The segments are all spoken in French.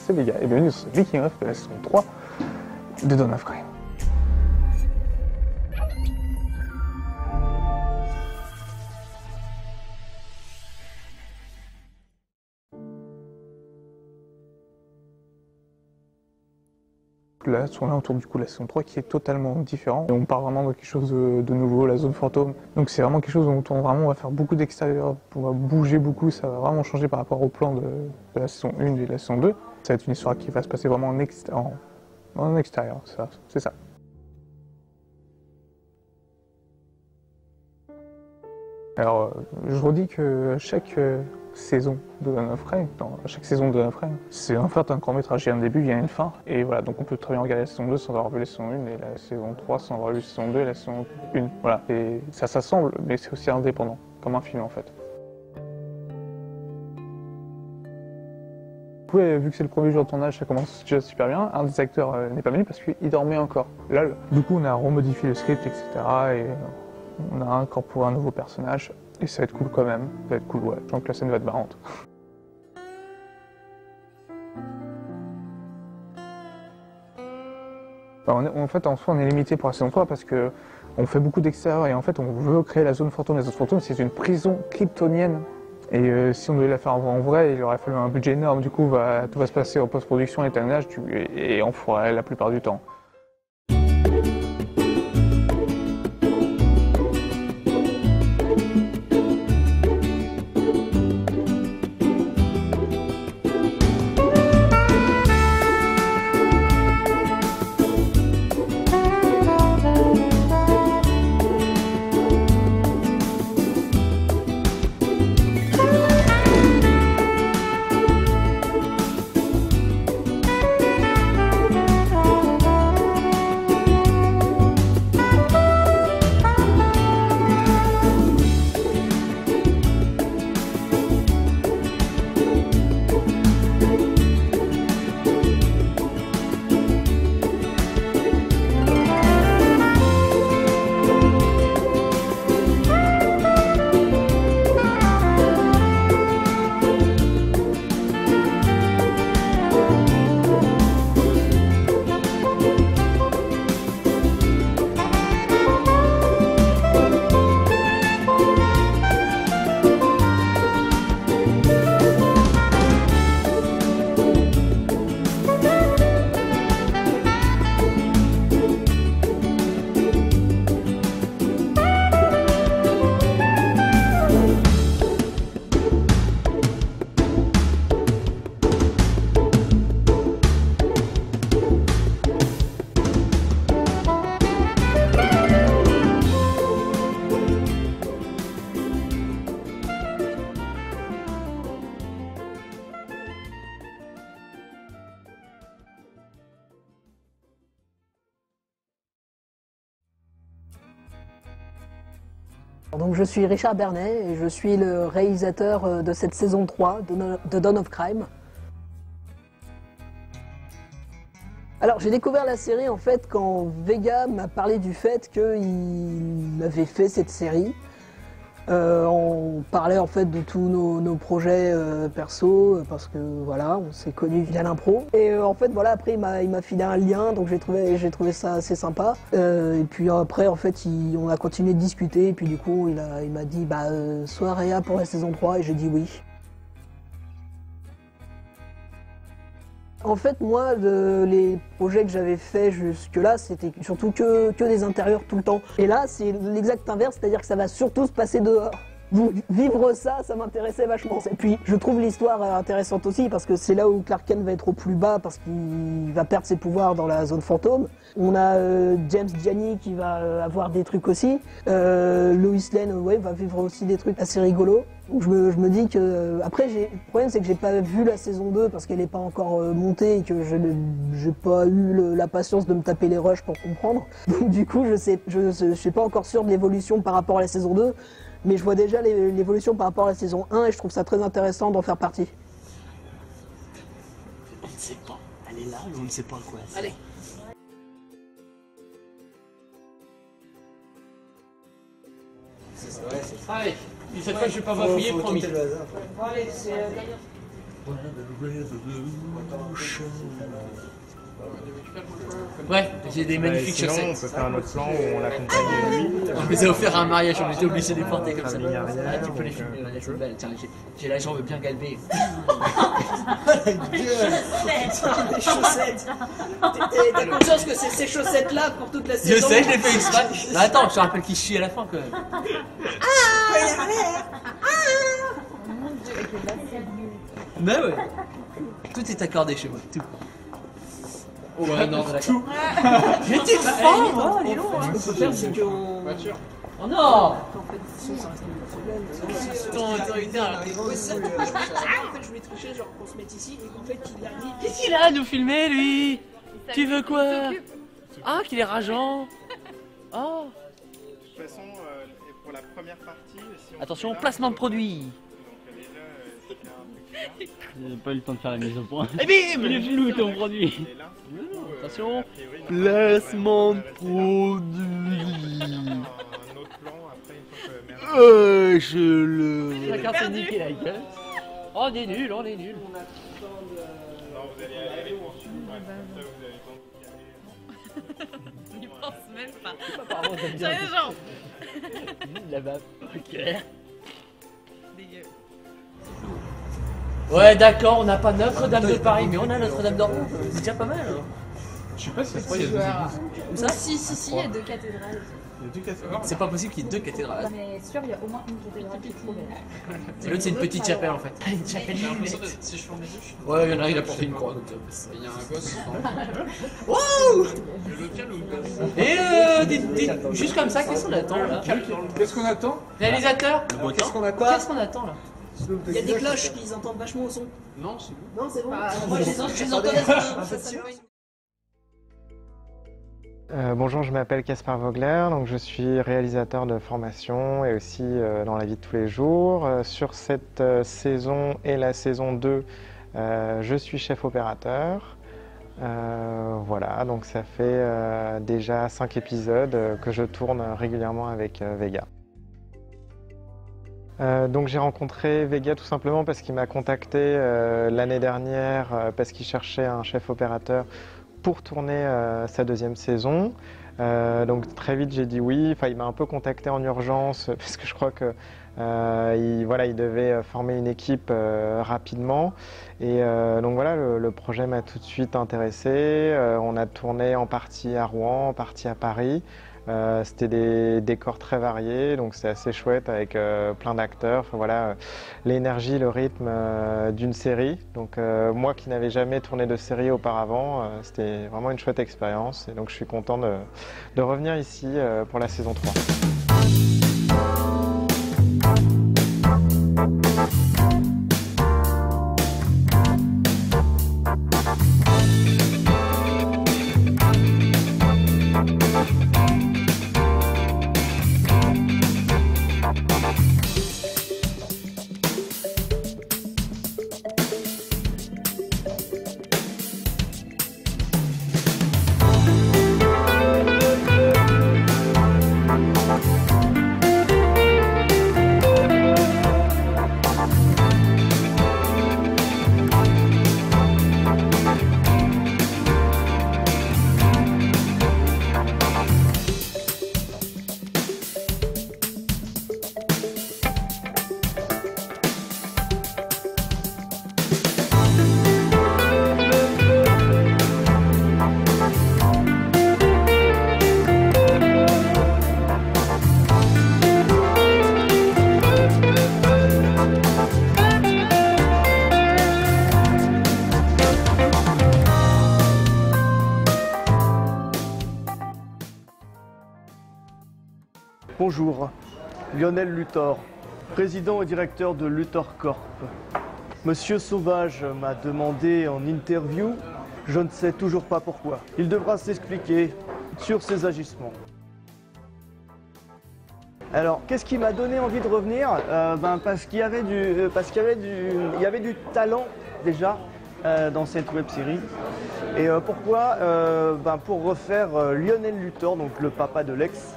c'est les gars et bienvenue sur ce Making of de la saison 3 de Dawn of Crime. Là, on est autour du coup de la saison 3 qui est totalement différent. Et on part vraiment de quelque chose de nouveau, la zone fantôme. Donc c'est vraiment quelque chose où on va faire beaucoup d'extérieur, on va bouger beaucoup, ça va vraiment changer par rapport au plan de la saison 1 et de la saison 2. Ça va être une histoire qui va se passer vraiment en extérieur, c'est ça. Alors, je redis que chaque saison de Dawn of Crime, chaque saison de Dawn of Crime, c'est en fait un court-métrage, il y a un début, il y a une fin, et voilà, donc on peut très bien regarder la saison 2 sans avoir vu la saison 1, et la saison 3 sans avoir vu la saison 2 et la saison 1, voilà, et ça s'assemble, mais c'est aussi indépendant, comme un film en fait. Du coup, vu que c'est le premier jour de tournage, ça commence déjà super bien, un des acteurs n'est pas venu parce qu'il dormait encore, là. Du coup, on a remodifié le script, etc., et on a incorporé un nouveau personnage, et ça va être cool quand même, ça va être cool, ouais, je sens que la scène va être marrante. En fait, en soi, on est limité pour la saison 3 parce que on fait beaucoup d'extérieur et en fait, on veut créer la zone fantôme. La zone fantôme, c'est une prison kryptonienne. Et si on devait la faire en vrai, il aurait fallu un budget énorme. Du coup, tout va se passer en post-production et tournage et en forêt la plupart du temps. Donc je suis Richard Bernet et je suis le réalisateur de cette saison 3 de Dawn of Crime. Alors j'ai découvert la série en fait quand Vega m'a parlé du fait qu'il avait fait cette série. On parlait en fait de tous nos projets perso parce que voilà, on s'est connus via l'impro. Et en fait voilà, après il m'a filé un lien, donc j'ai trouvé ça assez sympa. Et puis après en fait on a continué de discuter et puis du coup il m'a dit sois réa pour la saison 3 et j'ai dit oui. En fait, moi, les projets que j'avais faits jusque-là, c'était surtout que des intérieurs tout le temps. Et là, c'est l'exact inverse, c'est-à-dire que ça va surtout se passer dehors. Vivre ça m'intéressait vachement. Et puis, je trouve l'histoire intéressante aussi, parce que c'est là où Clark Kent va être au plus bas, parce qu'il va perdre ses pouvoirs dans la zone fantôme. On a James Gianni qui va avoir des trucs aussi. Lois Lane, va vivre aussi des trucs assez rigolos. Donc je me dis que... Après, le problème, c'est que j'ai pas vu la saison 2 parce qu'elle n'est pas encore montée et que j'ai pas eu la patience de me taper les rushs pour comprendre. Donc du coup, je suis pas encore sûr de l'évolution par rapport à la saison 2, mais je vois déjà l'évolution par rapport à la saison 1 et je trouve ça très intéressant d'en faire partie. On ne sait pas. Elle est là, mais on ne sait pas quoi. Allez. Allez, cette fois je vais pas bafouiller, promis. Allez, c'est... Ouais, j'ai des magnifiques sinon, chaussettes. on peut faire un autre plan où on l'accompagne lui. On les a offert à un mariage, on était obligés de les porter comme ça. Ligne arrière, Ah, tu peux les donc, filmer, ouais, elles sont belles. Tiens, j'ai la jambe bien galbée. Les chaussettes. T'as conscience que c'est ces chaussettes-là pour toute la Je saison? sais, je l'ai fait exprès. Mais attends, je te rappelle qu'il chie à la fin quand même. Mais ouais. Tout est accordé chez moi, tout. Ouais, non, d'accord. Mais t'es fort, moi, dis donc. Ce qu'on peut faire, c'est qu'on... Oh non. Ton autoritaire, là. Ouais, c'est ça, en fait, je voulais tricher, genre qu'on se mette ici, et qu'en fait, il arrive... Qu'est-ce qu'il a à nous filmer, lui? Tu veux quoi? Ah, qu'il est rageant. Oh. De toute façon, pour la première partie... Si on Attention, fait là, placement de produit. donc déjà, c'était un truc là. J'ai pas eu le temps de faire la mise au point. Et bim. Il est filou ton produit. Et là, Attention, a priori, placement de on va produit. un autre plan après une fois que Merlin- Je le... Chacun s'est niqué la gueule. Oh, on est nul, on est nul. Non, vous allez aller pour ouais, comme ça, vous avez le temps de caler. Il pense même pas. Apparemment, t'aimes bien. J'ai les gens. La bave. Ok. Dégueu. Ouais, d'accord, on n'a pas Notre-Dame de Paris, mais on a Notre-Dame d'Orléans. C'est déjà pas mal. Hein. Je sais pas si ça se il y a deux églises. Comme ça, Si, il y a 2 cathédrales. Il y a deux cathédrales. c'est pas possible qu'il y ait deux cathédrales. Mais sûr, il y a au moins une cathédrale qui est trop belle. Et l'autre, c'est une petite chapelle en fait. Une chapelle nullette. Si je ferme les yeux, Ouais, il y en a, il a porté une croix. Donc, il y a un gosse. Wouh. Le local ou le gosse? Et juste comme ça, qu'est-ce qu'on attend là? Qu'est-ce qu'on attend? Réalisateur, Qu'est-ce qu'on attend? qu'est-ce qu'on attend là? Il y a des cloches qu'ils entendent vachement au son. Non, c'est bon. Non, c'est bon. Ah, Moi, je les entends Bonjour, je m'appelle Caspar Vogler, donc je suis réalisateur de formation et aussi dans la vie de tous les jours. Sur cette saison et la saison 2, je suis chef opérateur. Voilà, donc ça fait déjà 5 épisodes que je tourne régulièrement avec Vega. Donc j'ai rencontré Vega tout simplement parce qu'il m'a contacté l'année dernière parce qu'il cherchait un chef opérateur pour tourner sa deuxième saison. Donc très vite j'ai dit oui. Enfin, il m'a un peu contacté en urgence parce que je crois que il devait former une équipe rapidement. Et donc voilà, le projet m'a tout de suite intéressé. On a tourné en partie à Rouen, en partie à Paris. C'était des décors très variés, donc c'est assez chouette avec plein d'acteurs. Enfin, voilà, l'énergie, le rythme d'une série. Donc moi qui n'avais jamais tourné de série auparavant, c'était vraiment une chouette expérience. Et donc je suis content de revenir ici pour la saison 3. Bonjour, Lionel Luthor, président et directeur de Luthor Corp. Monsieur Sauvage m'a demandé en interview, je ne sais toujours pas pourquoi. Il devra s'expliquer sur ses agissements. Alors, qu'est-ce qui m'a donné envie de revenir? Parce qu'il y avait du talent déjà dans cette web-série. Et pourquoi? Pour refaire Lionel Luthor, donc le papa de Lex.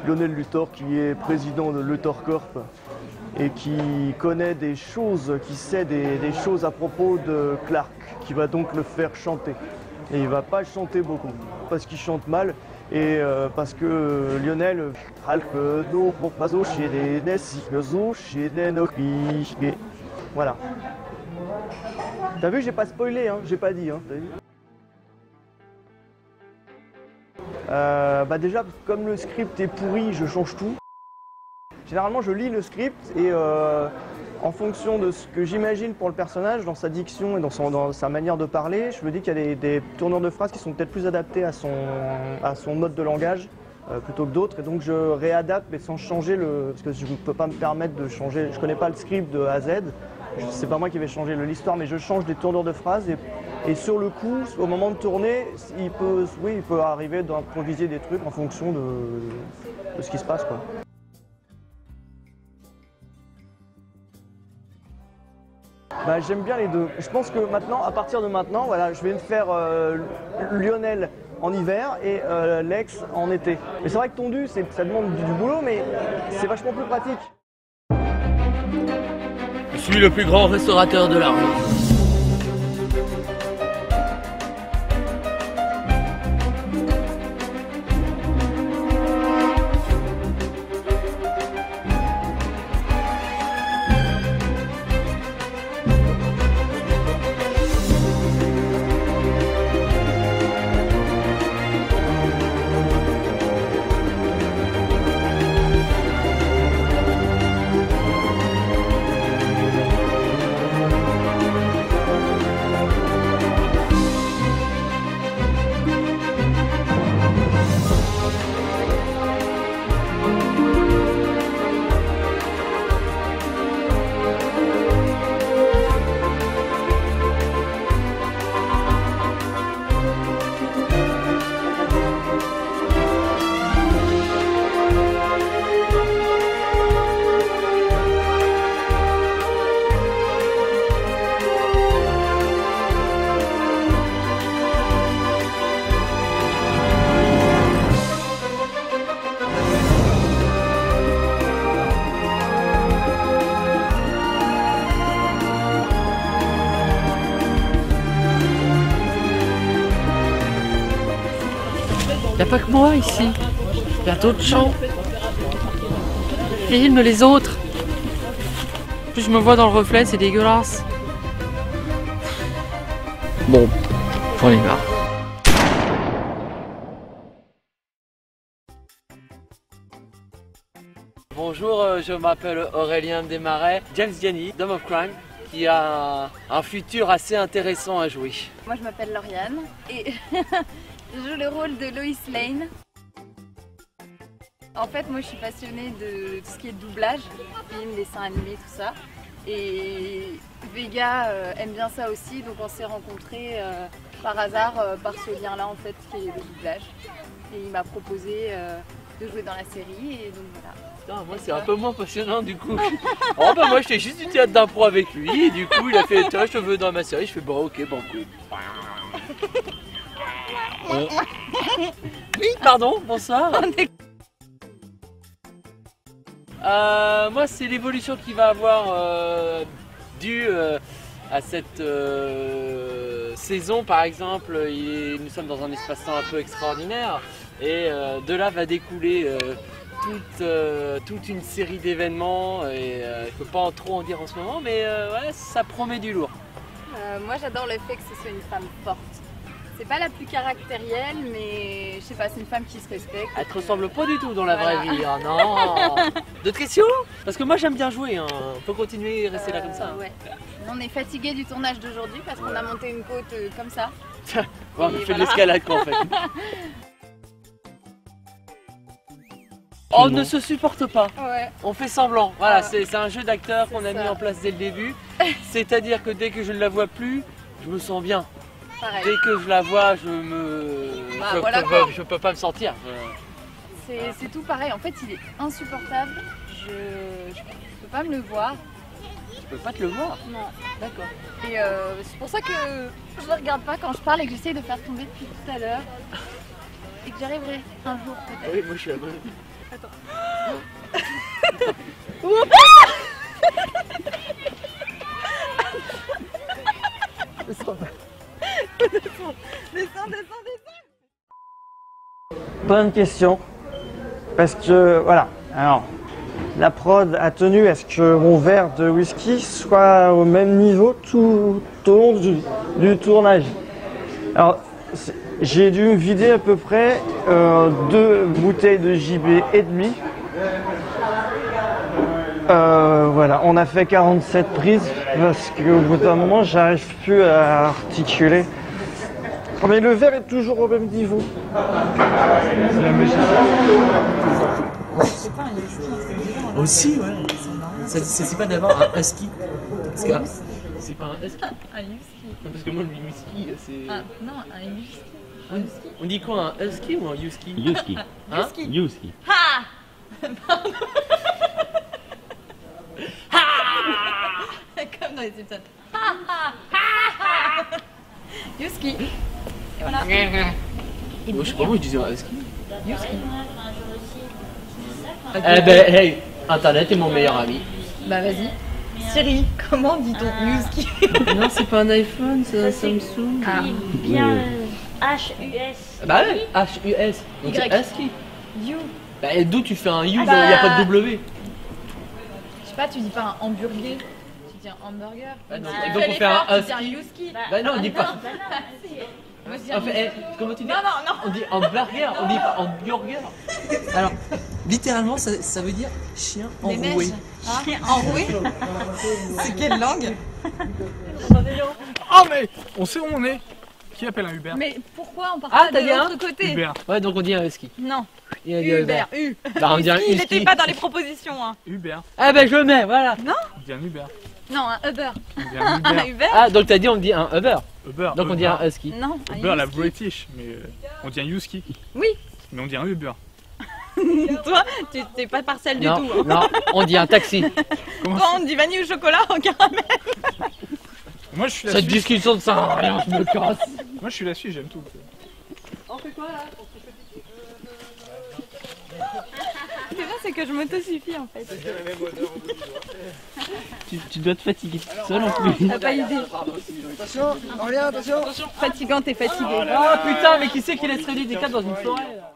Lionel Luthor qui est président de Luthor Corp et qui connaît des choses, qui sait des choses à propos de Clark, qui va donc le faire chanter. Et il va pas chanter beaucoup, parce qu'il chante mal, et parce que Lionel... Voilà. T'as vu, j'ai pas spoilé, hein, j'ai pas dit. Hein, t'as vu bah déjà, comme le script est pourri, je change tout. Généralement, je lis le script et en fonction de ce que j'imagine pour le personnage, dans sa diction et dans sa manière de parler, je me dis qu'il y a des tournures de phrases qui sont peut-être plus adaptées à son mode de langage plutôt que d'autres. Et donc, je réadapte, mais sans changer parce que je ne peux pas me permettre de changer. Je connais pas le script de A à Z. C'est pas moi qui vais changer l'histoire, mais je change des tournures de phrases et sur le coup, au moment de tourner, il peut arriver d'improviser des trucs en fonction de ce qui se passe, quoi. Bah, j'aime bien les deux. Je pense que maintenant, à partir de maintenant, voilà, je vais me faire Lionel en hiver et Lex en été. Mais c'est vrai que tondu, ça demande du boulot, mais c'est vachement plus pratique. Je suis le plus grand restaurateur de l'argent. Y a pas que moi ici. Y a d'autres gens. Filme les autres. En plus je me vois dans le reflet, c'est dégueulasse. Bon, j'en ai marre. Bonjour, je m'appelle Aurélien Desmarais, James Gianni, Dome of Crime, qui a un futur assez intéressant à jouer. Moi je m'appelle Lauriane et je joue le rôle de Lois Lane. En fait, moi je suis passionnée de tout ce qui est doublage, films, dessins animés, tout ça. Et Vega aime bien ça aussi, donc on s'est rencontrés par hasard, par ce lien-là en fait, qui est le doublage. Et il m'a proposé de jouer dans la série, et donc voilà. Putain, moi c'est un peu moins passionnant du coup. Oh bah moi je fais juste du théâtre d'impro avec lui, et du coup il a fait toi je te veux dans ma série, je fais bon ok bon cool. Oui pardon, bonsoir. Moi c'est l'évolution qu'il va avoir due à cette saison par exemple. Nous sommes dans un espace-temps un peu extraordinaire et de là va découler toute une série d'événements et je peux pas trop en dire en ce moment, mais ouais, ça promet du lourd. Moi j'adore le fait que ce soit une femme forte. C'est pas la plus caractérielle, mais je sais pas, c'est une femme qui se respecte. Elle te ressemble pas du tout dans la vraie vie, hein, non. D'autres questions? Parce que moi j'aime bien jouer, hein. On peut continuer et rester là comme ça. Ouais. On est fatigué du tournage d'aujourd'hui parce qu'on a monté une côte comme ça. Bon, on fait de l'escalade quoi en fait. On ne se supporte pas, Ouais. on fait semblant. Voilà, c'est un jeu d'acteur qu'on a mis en place dès le début. C'est-à-dire que dès que je ne la vois plus, je me sens bien. Pareil. Dès que je la vois, je peux pas me sentir. C'est tout pareil. En fait, il est insupportable. Je peux pas me le voir. Je peux pas te le voir. Non. D'accord. Et c'est pour ça que je le regarde pas quand je parle et que j'essaye de faire tomber depuis tout à l'heure. Et que j'y arriverai un jour peut-être. Oui, moi je suis là. Attends. plein de questions. Parce que, voilà. Alors, la prod a tenu à ce que mon verre de whisky soit au même niveau tout au long du tournage. Alors, j'ai dû me vider à peu près 2 bouteilles de JB et demi. Voilà, on a fait 47 prises parce qu'au bout d'un moment, j'arrive plus à articuler. Mais le verre est toujours au même niveau. Aussi, ouais. C'est pas d'avoir un husky. Parce que c'est pas un husky. Un husky. Non, parce que moi, le husky, c'est. Ah, non, un husky. Un husky. On dit quoi, un husky ou un husky? Yuski. Hein? Yuski. Ha Pardon. Comme dans les Simpsons. Husky. Et voilà. Moi, je sais pas, moi, je disais un husky. Husky. Eh ben, hey, Internet est mon meilleur ami. Bah vas-y. Siri, comment dit-on husky? Non, c'est pas un iPhone, c'est un Samsung. Ah. Bien H-U-S. Bah ouais, H-U-S. Donc Y. c'est husky. You. Bah, d'où tu fais un U, il bah. n'y a pas de W. Je sais pas, tu dis pas un hamburger, tu dis un hamburger. Bah non, Si tu donc fais on fait un l'effort, tu dis husky. un husky. Bah non, on dit pas. Moi, je dis En un fait, husky. comment tu dis? Non, non, non. On dit hamburger, on dit pas hamburger. Alors, littéralement, ça veut dire chien Des enroué. neiges. Hein? Enroué. C'est quelle langue? Oh mais on sait où on est. Qui appelle un Uber? Mais pourquoi on part Ah, pas t'as de dit un l'autre côté? Uber. Ouais, donc on dit un husky. Non. Et on dit Uber. U. Bah, on dit un Husky, il husky. n'était pas dans les propositions. Hein. Uber. Ah bah je le mets, voilà. On dit un Uber. Non, un Uber. On dit un Un Uber. Uber? Ah, donc t'as dit on dit un Uber. Uber. Donc on dit un husky. Non, un Uber, la husky. British, mais on dit un Yuski. Oui. Mais on dit un Uber. Toi, tu t'es pas partiel du Non, tout. Hein. non, on dit un taxi. Comment Toi, on dit vanille au chocolat en caramel. Moi je suis la Cette Suisse. discussion de ça, rien, je me casse. Moi je suis la Suisse, j'aime tout. On fait quoi là? C'est bien, c'est que je m'autosuffis en fait. Tu dois te fatiguer toute seule en plus. T'as pas idée. Attention, on revient, attention. Fatigante et fatiguée. Ah putain, mais qui c'est qui laisse traîner des câbles dans une forêt là?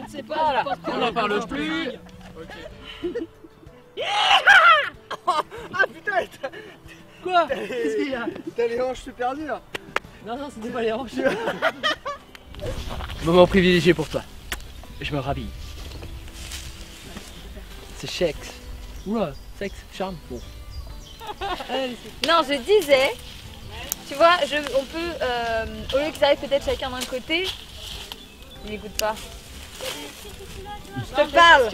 C'est pas Voilà, on n'en parle plus. Ah putain, Quoi? qu'est-ce qu'il y a? T'as les hanches super dures. Non, non, c'était pas les hanches. Moment privilégié pour toi. Je me rhabille. C'est sexe. Oula, sexe, charme. Bon. Non, je disais, tu vois, on peut, au lieu qu'ils arrivent peut-être chacun d'un côté, ils m'écoutent pas. Je te parle.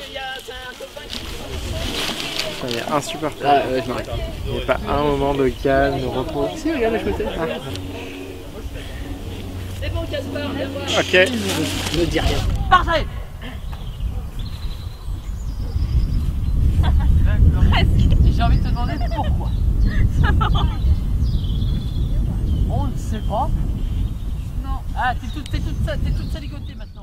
Il y a insupportable. Ah, ouais, je m'arrête. Il n'y a pas un moment de calme, de repos. Si, regarde, je côté. Ok. Ne dis rien. Parfait. J'ai envie de te demander pourquoi. On ne sait pas. Non. Ah, t'es toute saligotée maintenant.